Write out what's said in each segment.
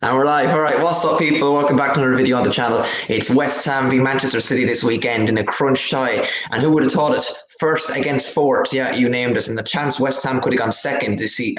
And we're live. All right, what's up, people? Welcome back to another video on the channel. It's West Ham v Manchester City this weekend in a crunch tie. And who would have thought it? First against fourth. Yeah, you named it. And the chance West Ham could have gone second to see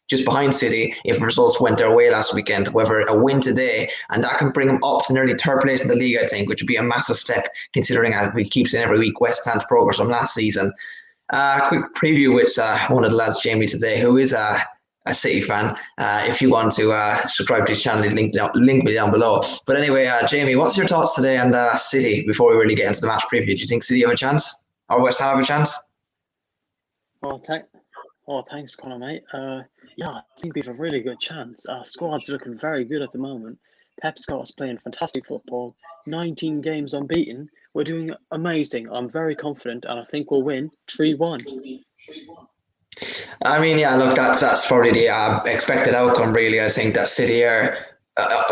just behind City if results went their way last weekend. However, a win today, and that can bring them up to nearly third place in the league, I think, which would be a massive step considering, as we keep saying every week, West Ham's progress from last season. Quick preview with one of the lads, Jamie, today, who is a City fan. If you want to subscribe to his channel, he's link me down below. But anyway, Jamie, what's your thoughts today on City before we really get into the match preview? Do you think City have a chance, or West Ham have a chance? Thanks, Connor, mate. Yeah, I think we have a really good chance. Our squad's looking very good at the moment. Pep Scott's playing fantastic football. 19 games unbeaten. We're doing amazing. I'm very confident, and I think we'll win 3-1. I mean, yeah, look, that's probably the expected outcome, really. I think that City are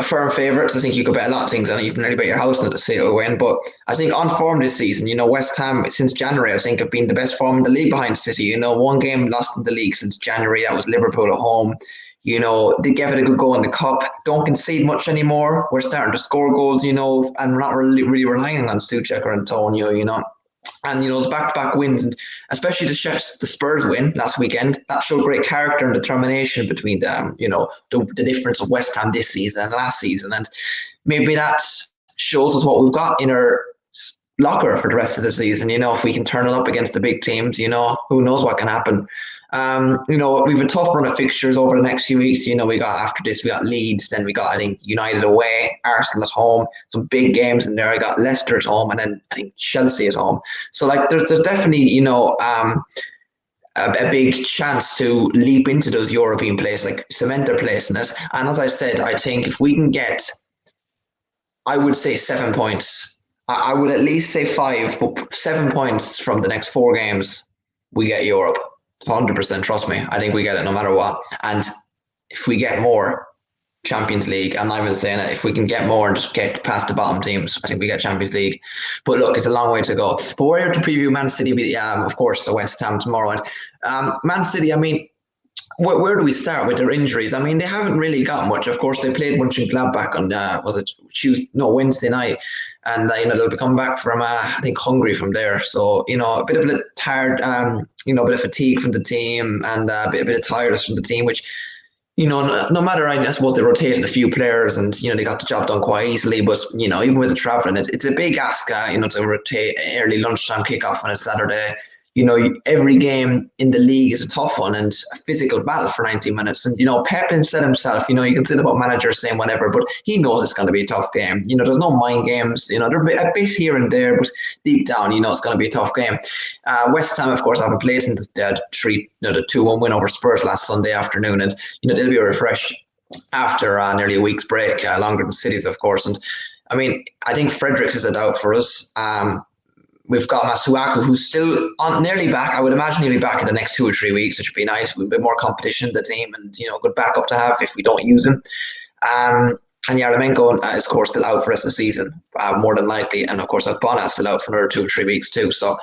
firm favourites. I think you could bet a lot of things on it. You can nearly bet your house on it to City will win. But I think on form this season, West Ham, since January, I think have been the best form in the league behind City. One game lost in the league since January. That was Liverpool at home. They gave it a good go in the cup. Don't concede much anymore. We're starting to score goals, and we're not really relying on Souček or Antonio, And the back-to-back wins, and especially the Spurs win last weekend, that showed great character and determination between them. The difference of West Ham this season and last season, and maybe that shows us what we've got in our locker for the rest of the season. If we can turn it up against the big teams, who knows what can happen. We've a tough run of fixtures over the next few weeks. We got Leeds, then we got, I think, United away, Arsenal at home, some big games in there. I got Leicester at home, and then I think Chelsea at home. So there's definitely, a big chance to leap into those European places, cement their place in it. And as I said, I think if we can get, I would say 7 points. I would at least say 5, but 7 points from the next 4 games, we get Europe. 100%, trust me. I think we get it no matter what. And if we get more, Champions League, I'm not even saying it, if we can get more and just get past the bottom teams, I think we get Champions League. But look, it's a long way to go. But we're here to preview Man City, of course, the West Ham tomorrow. And Man City, I mean, where do we start with their injuries? I mean, they haven't really got much. Of course, they played Mönchengladbach on Wednesday night, and they'll be coming back from I think Hungary from there. So a bit of a tired, a bit of fatigue from the team, and a bit of tiredness from the team, which no matter, I suppose they rotated a few players, and they got the job done quite easily. But even with the traveling, it's a big ask, to rotate early lunchtime kickoff on a Saturday. Every game in the league is a tough one and a physical battle for 90 minutes. And, Pep said himself, you can say about managers saying whatever, but he knows it's going to be a tough game. There's no mind games. They're a bit here and there, but deep down, it's going to be a tough game. West Ham, of course, haven't played since the 2-1 win over Spurs last Sunday afternoon. And, they'll be refreshed after nearly a week's break, longer than City's, of course. And, I mean, I think Fredericks is a doubt for us. We've got Masuaku, who's still nearly back. I would imagine he'll be back in the next 2 or 3 weeks, which would be nice. With a bit more competition in the team, and good backup to have if we don't use him. And Yarmolenko is, of course, still out for the rest of the season, more than likely. And of course, Akpana is still out for another 2 or 3 weeks too. So,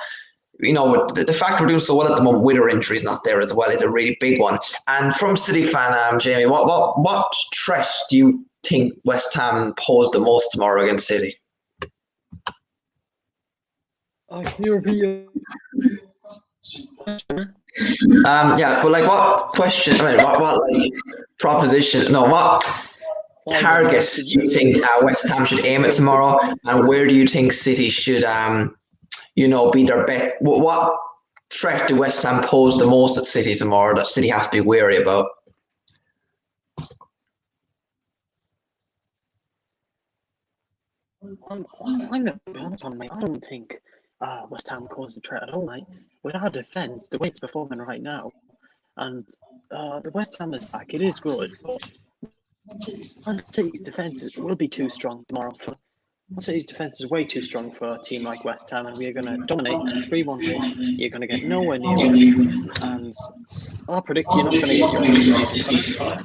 the fact we're doing so well at the moment with our injuries not there as well is a really big one. And from City fan, Jamie, what threat do you think West Ham pose the most tomorrow against City? Can you repeat your but what question? I mean, what proposition? No, what targets do you think West Ham should aim at tomorrow, and where do you think City should, be their bet? What threat do West Ham pose the most at City tomorrow that City have to be wary about? I'm going to be honest on, mate. I don't think West Ham caused the threat at all, mate. With our defence, the way it's performing right now, and the West Ham is back, it is good. Man City's defence will be too strong tomorrow. Man City's defence is way too strong for a team like West Ham, and we are going to dominate 3-1 win. You're going to get nowhere near it. And I predict you're not going to get your season.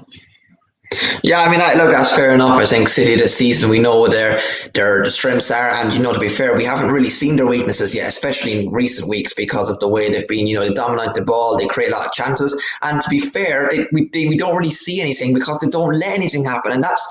Yeah, I mean, look, that's fair enough. I think City this season, we know what their strengths are, and to be fair, we haven't really seen their weaknesses yet, especially in recent weeks because of the way they've been. They dominate the ball, they create a lot of chances, and to be fair, we don't really see anything because they don't let anything happen, and that's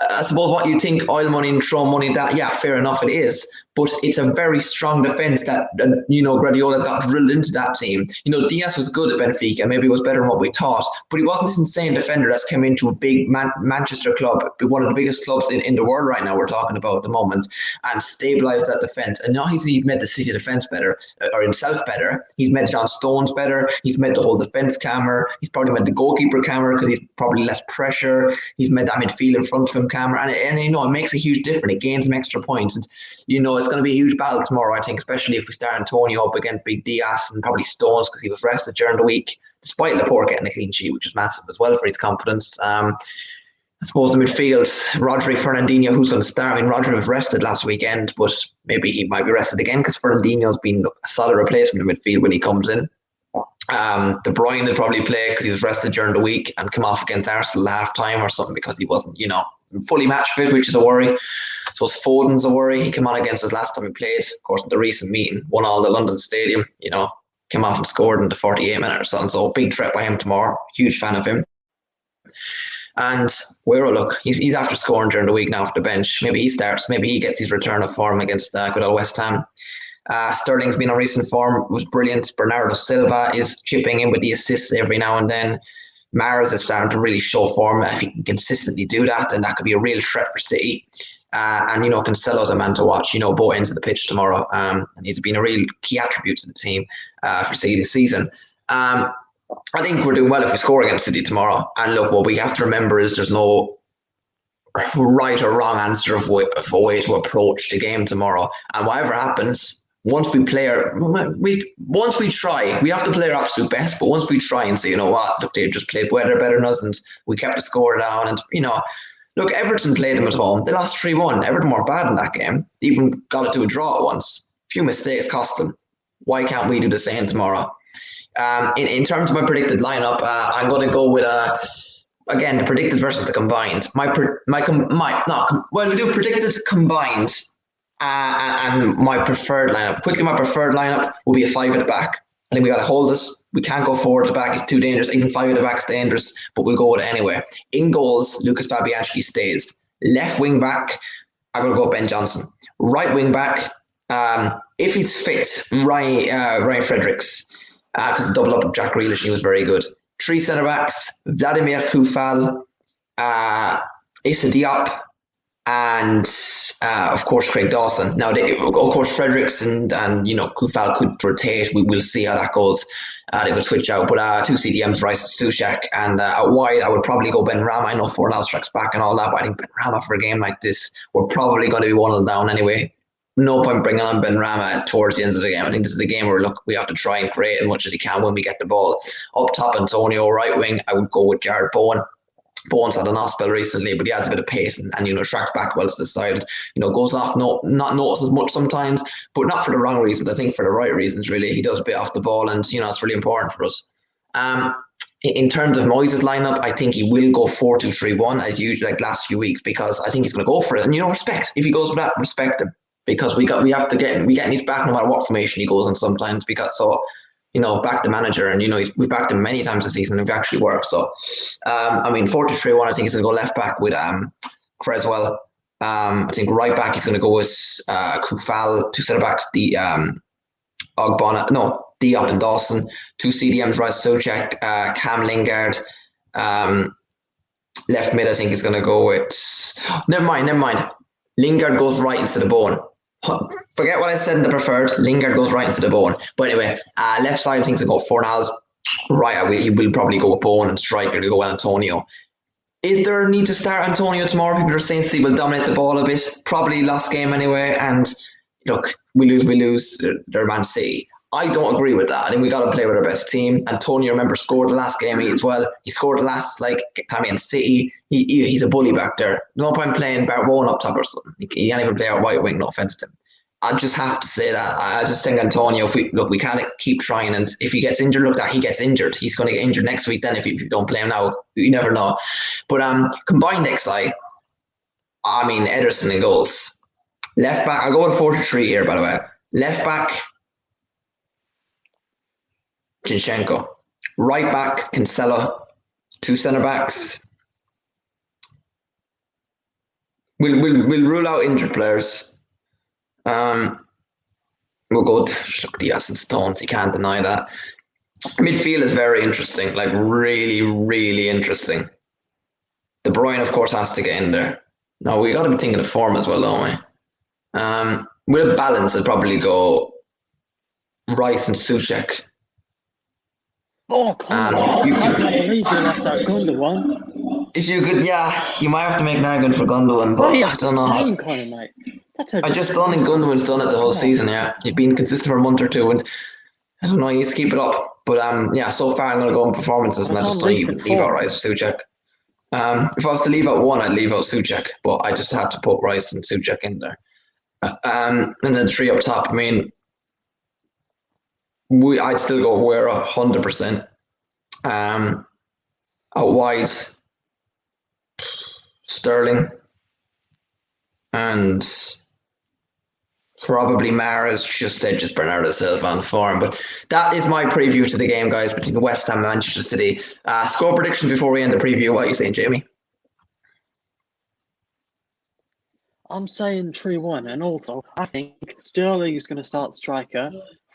I suppose what you think oil money and throw money that yeah fair enough it is, but it's a very strong defense that Guardiola's got drilled into that team. Diaz was good at Benfica, maybe he was better than what we thought, but he wasn't this insane defender that's come into a big Manchester club, one of the biggest clubs in the world right now we're talking about at the moment, and stabilised that defence. And now he's made the City defence better, or himself better. He's made John Stones better. He's made the whole defence calmer. He's probably made the goalkeeper calmer because he's probably less pressure. He's made that midfield in front of him calmer, and it makes a huge difference. It gains some extra points. And, it's going to be a huge battle tomorrow, I think, especially if we start Antonio up against Big Diaz and probably Stones because he was rested during the week, despite Laporte getting a clean sheet, which is massive as well for his confidence. I suppose the midfield, Rodri, Fernandinho, who's going to start? I mean, Rodri was rested last weekend, but maybe he might be rested again because Fernandinho's been a solid replacement in midfield when he comes in. De Bruyne will probably play because he was rested during the week and come off against Arsenal at half time or something because he wasn't, fully match fit, which is a worry. So Foden's a worry. He came on against us last time he played, of course, in the recent meeting, won all the London Stadium, came off and scored in the 48th minute or something. So big threat by him tomorrow. Huge fan of him. And Guerrero, look, he's after scoring during the week now off the bench. Maybe he starts. Maybe he gets his return of form against good old West Ham. Sterling's been on recent form, was brilliant. Bernardo Silva is chipping in with the assists every now and then. Mahrez is starting to really show form. If he can consistently do that, then that could be a real threat for City. And Cancelo's a man to watch. Both ends of the pitch tomorrow. And he's been a real key attribute to the team for City this season. I think we're doing well if we score against City tomorrow. And look, what we have to remember is there's no right or wrong answer of a way to approach the game tomorrow. And whatever happens, once we try, we have to play our absolute best. But once we try and say, look, they just played better than us, and we kept the score down. And look, Everton played them at home. They lost 3-1. Everton were bad in that game. They even got it to a draw at once. A few mistakes cost them. Why can't we do the same tomorrow? In terms of my predicted lineup, I'm going to go with again the predicted versus the combined. We do predicted combined, and my preferred lineup. Quickly, my preferred lineup will be a 5 at the back. I think we got to hold this. We can't go forward at the back; it's too dangerous. Even 5 at the back is dangerous, but we'll go with it anyway. In goals, Lucas Fabianski stays. Left wing back, I'm going to go Ben Johnson. Right wing back, if he's fit, Ryan Fredericks. Because the double up of Jack Grealish, he was very good. 3 centre backs: Vladimir Koufal, Issa Diop, and of course Craig Dawson. Now, of course, Fredericks and Koufal could rotate. We will see how that goes. They could switch out, but 2 CDMs, Rice, Sushak, and out wide, I would probably go Ben Rama. I know Fornal strikes back and all that, but I think Ben Rama for a game like this, we're probably going to be 1-0 down anyway. No point bringing on Ben Rama towards the end of the game. I think this is the game where we have to try and create as much as he can when we get the ball. Up top, Antonio, right wing, I would go with Jared Bowen. Bowen's had an off spell recently, but he adds a bit of pace and tracks back well to the side. Goes off, not noticed as much sometimes, but not for the wrong reasons. I think for the right reasons, really. He does a bit off the ball, and it's really important for us. In terms of Moyes' lineup, I think he will go 4-2-3-1 as usual, like last few weeks, because I think he's going to go for it. And respect. If he goes for that, respect him. Because we have to get his back no matter what formation he goes in sometimes, because back the manager, and we've backed him many times this season and we've actually worked. So 4-3-1, I think he's gonna go left back with Creswell. I think right back he's gonna go with Koufal, 2 centre backs, Diop and Dawson, 2 CDMs, Rice, Soucek, Cam Lingard. Left mid I think he's gonna go with never mind. Lingard goes right instead of Bowen. Forget what I said in the preferred. Lingard goes right instead of Bowen. But anyway, left side, I think he'll go Fornals. Right, he will probably go with Bowen and striker to go with Antonio. Is there a need to start Antonio tomorrow? People are saying City will dominate the ball a bit. Probably last game anyway. And look, we lose. They're Man City. I don't agree with that. I think we got to play with our best team. Antonio, remember, scored the last game as well. He scored the last time against City. He's a bully back there. No point playing Bowen up top or something. He can't even play out right wing. No offense to him. I just have to say that I just think Antonio. If we can't keep trying, and if he gets injured, look, that he gets injured. He's going to get injured next week. Then if you don't play him now, you never know. But combined XI, I mean Ederson in goals. Left back, I'll go with 4-3 here. By the way, left back Zinchenko, right back Cancelo, two centre backs. We'll rule out injured players. We'll go to Diaz and Stones. You can't deny that. Midfield is very interesting, like really, really interesting. De Bruyne, of course, has to get in there. No, we got to be thinking of form as well, don't we? With a balance, I'd probably go Rice and Soucek. Oh, come on. I can't believe you left that Gundogan. If you could, yeah, you might have to make an argument for Gundogan, but I don't know. Connor, mate. I just don't think Gundogan's done it the whole season. Yeah, he's been consistent for a month or two, and I don't know. He needs to keep it up. But yeah, so far I'm going to go on performances, and I just don't even leave out Rice or Soucek. If I was to leave out one, I'd leave out Soucek, but I just had to put Rice and Soucek in there. And then three up top. I mean, I'd still go Aguero 100%. Out wide, Sterling, and probably Mahrez just edges Bernardo Silva on form. But that is my preview to the game, guys, between West Ham and Manchester City. Score predictions before we end the preview. What are you saying, Jamie? I'm saying 3-1, and also I think Sterling is going to start striker.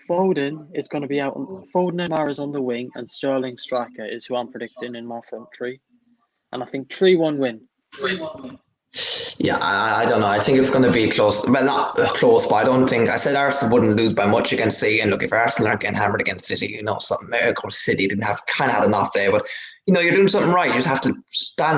Foden is going to be out. Foden and Mahrez on the wing, and Sterling striker is who I'm predicting in my front three. And I think 3-1 win. Yeah, I don't know. I think it's going to be close. Well, not close, but I don't think. I said Arsenal wouldn't lose by much against City. And look, if Arsenal aren't getting hammered against City, you know, something. Of course, City didn't have kind of had an off day, but you know, you're doing something right. You just have to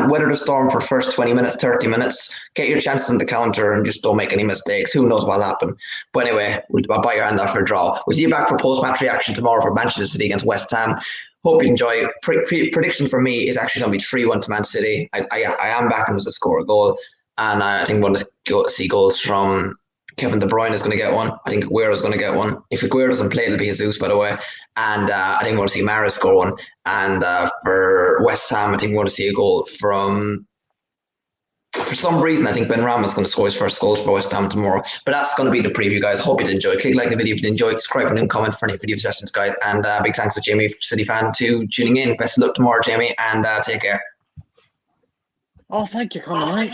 weather the storm for first 20 minutes, 30 minutes, get your chances on the counter, and just don't make any mistakes. Who knows what'll happen? But anyway, I'll buy your hand off for a draw. We'll see you back for post-match reaction tomorrow for Manchester City against West Ham. Hope you enjoy. Prediction for me is actually going to be 3-1 to Man City. I am backing them to score a goal. And I think we're going to see goals from Kevin De Bruyne is going to get one. I think Aguero is going to get one. If Aguero doesn't play, it'll be Jesus, by the way. And I think we're going to see Mahrez score one. And for West Ham, I think we're going to see a goal from... For some reason, I think Ben Rama is going to score his first goals for West Ham tomorrow. But that's going to be the preview, guys. Hope you enjoy. Click like the video if you enjoyed. Subscribe and comment for any video suggestions, guys. And big thanks to Jamie, City fan, to tuning in. Best of luck tomorrow, Jamie, and take care. Oh, thank you, Conor, mate.